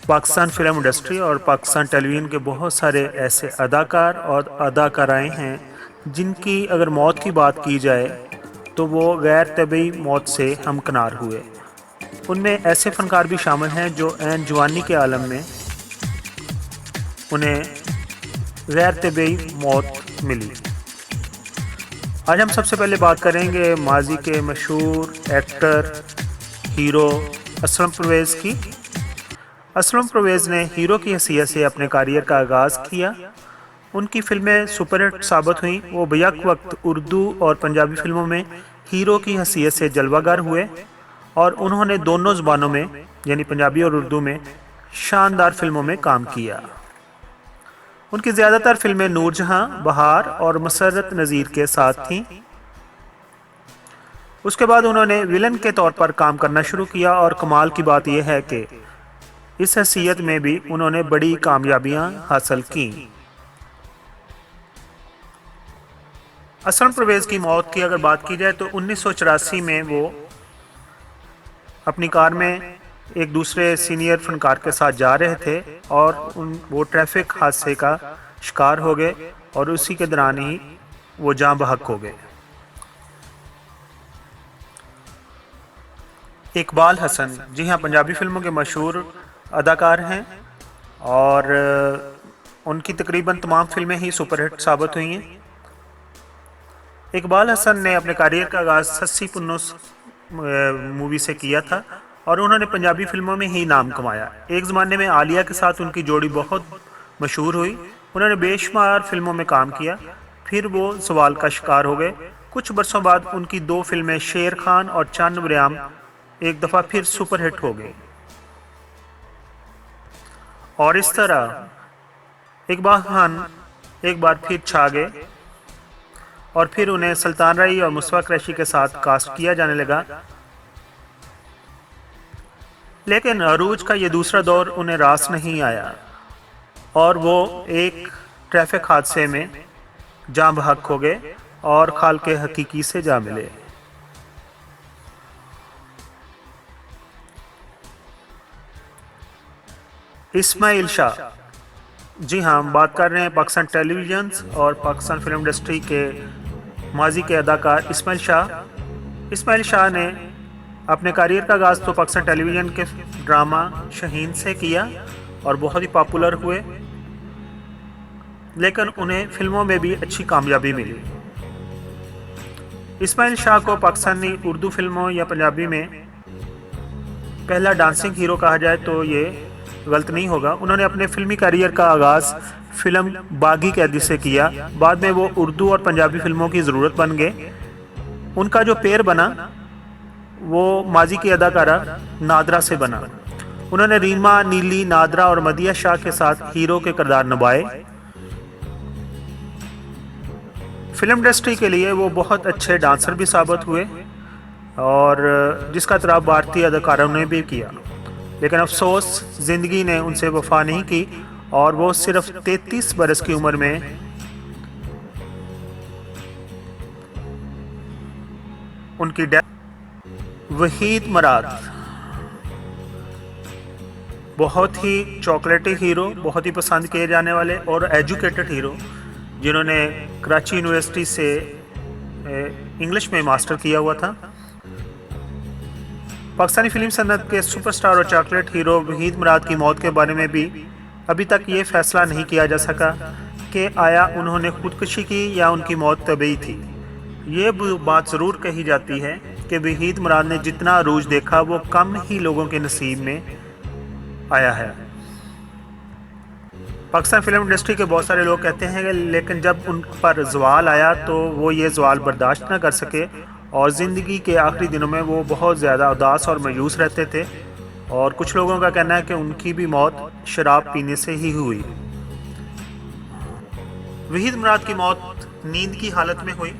Pakistan film industry और Pakistan television के बहुत सारे ऐसे अदाकार और अदाकाराएँ हैं जिनकी अगर मौत की बात की जाए तो वो गैर तबी मौत से हमकिनार हुए। उनमें ऐसे फ़नकार भी शामिल हैं जो ऐन जवानी के आलम में उन्हें गैर तबी मौत मिली। आज हम सबसे पहले बात करेंगे माजी के मशहूर एक्टर हीरो असलम परवेज़ की। असलम परवेज़ ने हीरो की हैसियत से अपने करियर का आगाज़ किया। उनकी फ़िल्में सुपरहिट साबित हुईं। वो बैक वक्त उर्दू और पंजाबी फ़िल्मों में हीरो की हैसियत से जलवागर हुए और उन्होंने दोनों ज़बानों में यानी पंजाबी और उर्दू में शानदार फ़िल्मों में काम किया। उनकी ज़्यादातर फ़िल्में नूरजहां, बहार और मसरत नज़ीर के साथ थीं। उसके बाद उन्होंने विलन के तौर पर काम करना शुरू किया और कमाल की बात यह है कि इस हैसियत में भी उन्होंने बड़ी कामयाबियां हासिल की। असलम परवेज़ की मौत की अगर बात की जाए तो 1984 में वो अपनी कार में एक दूसरे सीनियर फनकार के साथ जा रहे थे और वो ट्रैफिक हादसे का शिकार हो गए और उसी के दौरान ही वो जान बहक हो गए। इकबाल हसन, जी हाँ, पंजाबी फिल्मों के मशहूर अदाकार हैं और उनकी तकरीबन तमाम फिल्में ही सुपरहिट साबित हुई हैं। इकबाल हसन ने अपने करियर का आगाज़ सस्सी पुन्नुस मूवी से किया था और उन्होंने पंजाबी फिल्मों में ही नाम कमाया। एक ज़माने में आलिया के साथ उनकी जोड़ी बहुत मशहूर हुई। उन्होंने बेशुमार फिल्मों में काम किया, फिर वो सवाल का शिकार हो गए। कुछ बरसों बाद उनकी 2 फिल्में शेर खान और चंद बरियाम एक दफ़ा फिर सुपरहिट हो गई और इस तरह इकबाल खान एक बार फिर छा गए और फिर उन्हें सुल्तान राई और मुस्तफ़ा कुरैशी के साथ कास्ट किया जाने लगा। लेकिन अरूज का ये दूसरा दौर उन्हें रास नहीं आया और वो एक ट्रैफिक हादसे में जान बहक हो गए और खाल के हकीकी से जा मिले। इस्माइल शाह, जी हाँ, हम बात कर रहे हैं पाकिस्तान टेलीविज़न और पाकिस्तान फिल्म इंडस्ट्री के माजी के अदाकार इस्माइल शाह। इस्माइल शाह ने अपने करियर का आगाज़ तो पाकिस्तान टेलीविज़न के ड्रामा शहीन से किया और बहुत ही पॉपुलर हुए, लेकिन उन्हें फिल्मों में भी अच्छी कामयाबी मिली। इस्माइल शाह को पाकिस्तानी उर्दू फिल्मों या पंजाबी में पहला डांसिंग हीरो कहा जाए तो ये गलत नहीं होगा। उन्होंने अपने फिल्मी करियर का आगाज़ फिल्म बागी कैदी से किया। बाद में वो उर्दू और पंजाबी फिल्मों की ज़रूरत बन गए। उनका जो पैर बना वो माजी की अदाकारा नादरा से बना। उन्होंने रीमा, नीली, नादरा और मदिया शाह के साथ हीरो के किरदार निभाए। फिल्म इंडस्ट्री के लिए वो बहुत अच्छे डांसर भी साबित हुए और जिसका तराब भारतीय अदाकारों ने भी किया, लेकिन अफसोस ज़िंदगी ने उनसे वफा नहीं की और वो सिर्फ 33 बरस की उम्र में उनकी डेथ। वहीद मराद, बहुत ही चॉकलेटी हीरो, बहुत ही पसंद किए जाने वाले और एजुकेटेड हीरो जिन्होंने कराची यूनिवर्सिटी से इंग्लिश में मास्टर किया हुआ था। पाकिस्तानी फिल्म सन्नत के सुपरस्टार और चॉकलेट हीरो वहीद मराद की मौत के बारे में भी अभी तक ये फैसला नहीं किया जा सका कि आया उन्होंने खुदकुशी की या उनकी मौत तबीई थी। ये बात ज़रूर कही जाती है कि वहीद मराद ने जितना अरूज देखा वो कम ही लोगों के नसीब में आया है। पाकिस्तान फिल्म इंडस्ट्री के बहुत सारे लोग कहते हैं कि लेकिन जब उन पर ज़वाल आया तो वो ये ज़वाल बर्दाश्त न कर सके और ज़िंदगी के आखिरी दिनों में वो बहुत ज़्यादा उदास और मायूस रहते थे और कुछ लोगों का कहना है कि उनकी भी मौत शराब पीने से ही हुई। वहीद मराद की मौत नींद की हालत में हुई।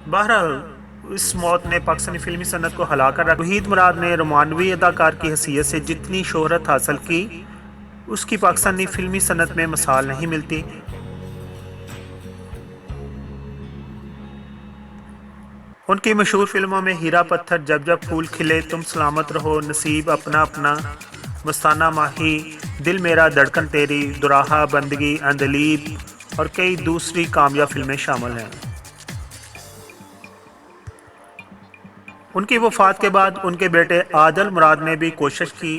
बहरहाल इस मौत ने पाकिस्तानी फिल्मी सन्नत को हिला कर रखा। वहीद मराद ने रोमानवी अदाकार की हैसियत से जितनी शोहरत हासिल की उसकी पाकिस्तानी फिल्मी सन्नत में मिसाल नहीं मिलती। उनकी मशहूर फिल्मों में हीरा पत्थर, जब जब फूल खिले, तुम सलामत रहो, नसीब, अपना अपना, मस्ताना माही, दिल मेरा धड़कन तेरी, दुराहा, बंदगी, अंधलीब और कई दूसरी कामयाब फिल्में शामिल हैं। उनकी वफ़ात के बाद उनके बेटे आदिल मुराद ने भी कोशिश की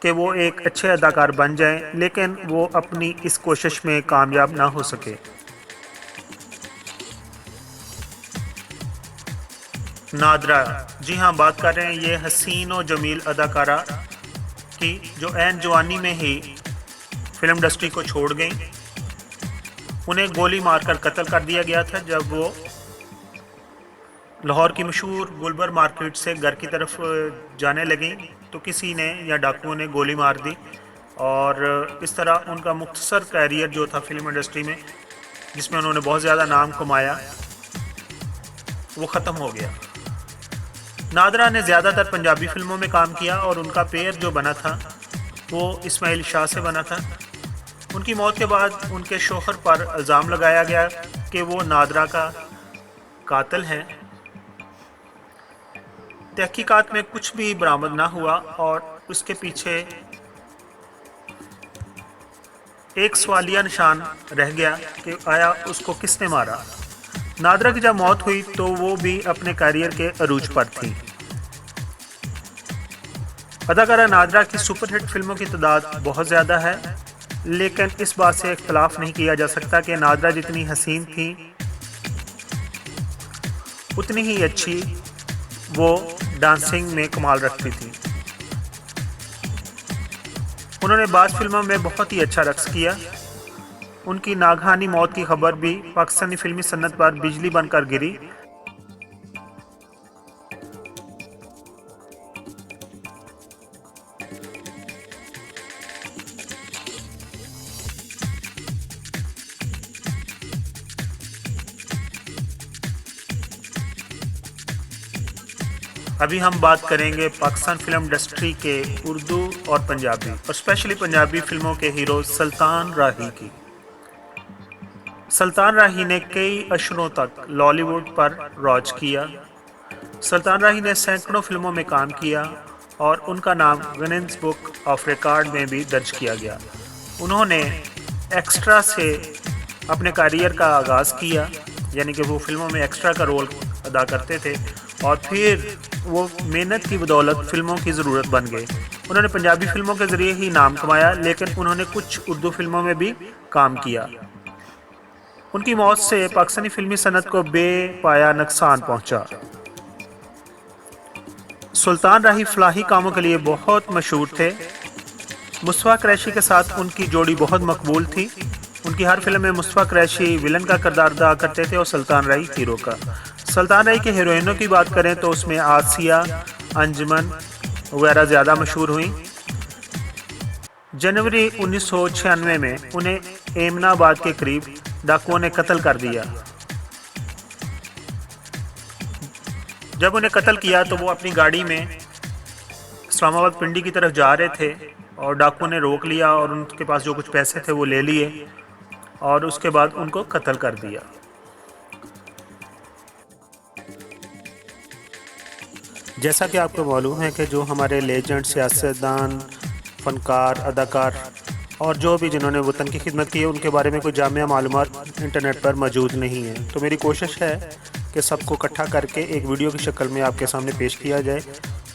कि वो एक अच्छे अदाकार बन जाएं, लेकिन वो अपनी इस कोशिश में कामयाब ना हो सके। नादरा, जी हाँ, बात कर रहे हैं ये हसीन और जमील अदाकारा की, जो ऐन जवानी में ही फिल्म इंडस्ट्री को छोड़ गई। उन्हें गोली मारकर कत्ल कर दिया गया था जब वो लाहौर की मशहूर गुलबर मार्केट से घर की तरफ जाने लगी, तो किसी ने या डाकुओं ने गोली मार दी और इस तरह उनका मुख्तसर कैरियर जो था फिल्म इंडस्ट्री में, जिसमें उन्होंने बहुत ज़्यादा नाम कमाया, वो ख़त्म हो गया। नादरा ने ज़्यादातर पंजाबी फिल्मों में काम किया और उनका पेयर जो बना था वो इस्माइल शाह से बना था। उनकी मौत के बाद उनके शोहर पर इल्ज़ाम लगाया गया कि वो नादरा का कातिल है। तहकीकात में कुछ भी बरामद ना हुआ और उसके पीछे एक सवालिया निशान रह गया कि आया उसको किसने मारा। नादरा की जब मौत हुई तो वो भी अपने करियर के अरूज पर थी। अदाकारा नादरा की सुपरहिट फिल्मों की तादाद बहुत ज़्यादा है, लेकिन इस बात से इख्तलाफ नहीं किया जा सकता कि नादरा जितनी हसीन थी उतनी ही अच्छी वो डांसिंग में कमाल रखती थी। उन्होंने बाज़ फिल्मों में बहुत ही अच्छा रक्स किया। उनकी नागहानी मौत की खबर भी पाकिस्तानी फिल्मी सन्नत पर बिजली बनकर गिरी। अभी हम बात करेंगे पाकिस्तान फिल्म इंडस्ट्री के उर्दू और पंजाबी और स्पेशली पंजाबी फिल्मों के हीरो सुल्तान राही की। सुल्तान राही ने कई अशरों तक लॉलीवुड पर राज किया। सुल्तान राही ने सैकड़ों फिल्मों में काम किया और उनका नाम गिनीज बुक ऑफ रिकॉर्ड में भी दर्ज किया गया। उन्होंने एक्स्ट्रा से अपने करियर का आगाज़ किया, यानी कि वो फिल्मों में एक्स्ट्रा का रोल अदा करते थे और फिर वो मेहनत की बदौलत फिल्मों की ज़रूरत बन गए। उन्होंने पंजाबी फिल्मों के ज़रिए ही नाम कमाया, लेकिन उन्होंने कुछ उर्दू फिल्मों में भी काम किया। उनकी मौत से पाकिस्तानी फिल्मी सनत को बेपाया नुकसान पहुंचा। सुल्तान राही फलाही कामों के लिए बहुत मशहूर थे। मुस्तफ़ा कुरैशी के साथ उनकी जोड़ी बहुत मकबूल थी। उनकी हर फिल्म में मुस्तफ़ा कुरैशी विलन का किरदार अदा करते थे और सुल्तान राही हीरो का। सुल्तान राही के हीरोइनों की बात करें तो उसमें आसिया, अंजुमन वगैरह ज़्यादा मशहूर हुई। जनवरी 1996 में उन्हें एमनाबाद के करीब डाकुओं ने कत्ल कर दिया। जब उन्हें कत्ल किया तो वो अपनी गाड़ी में इस्लामाबाद पिंडी की तरफ जा रहे थे और डाकुओं ने रोक लिया और उनके पास जो कुछ पैसे थे वो ले लिए और उसके बाद उनको कत्ल कर दिया। जैसा कि आपको मालूम है कि जो हमारे लेजेंड, सियासतदान, फ़नकार, अदाकार और जो भी जिन्होंने वतन की खिदमत की है उनके बारे में कोई जामिया मालूमात इंटरनेट पर मौजूद नहीं है। तो मेरी कोशिश है कि सबको इकट्ठा करके एक वीडियो की शक्ल में आपके सामने पेश किया जाए।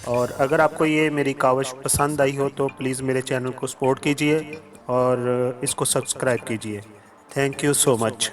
और अगर आपको ये मेरी काविश पसंद आई हो तो प्लीज़ मेरे चैनल को सपोर्ट कीजिए और इसको सब्सक्राइब कीजिए। Thank you so much.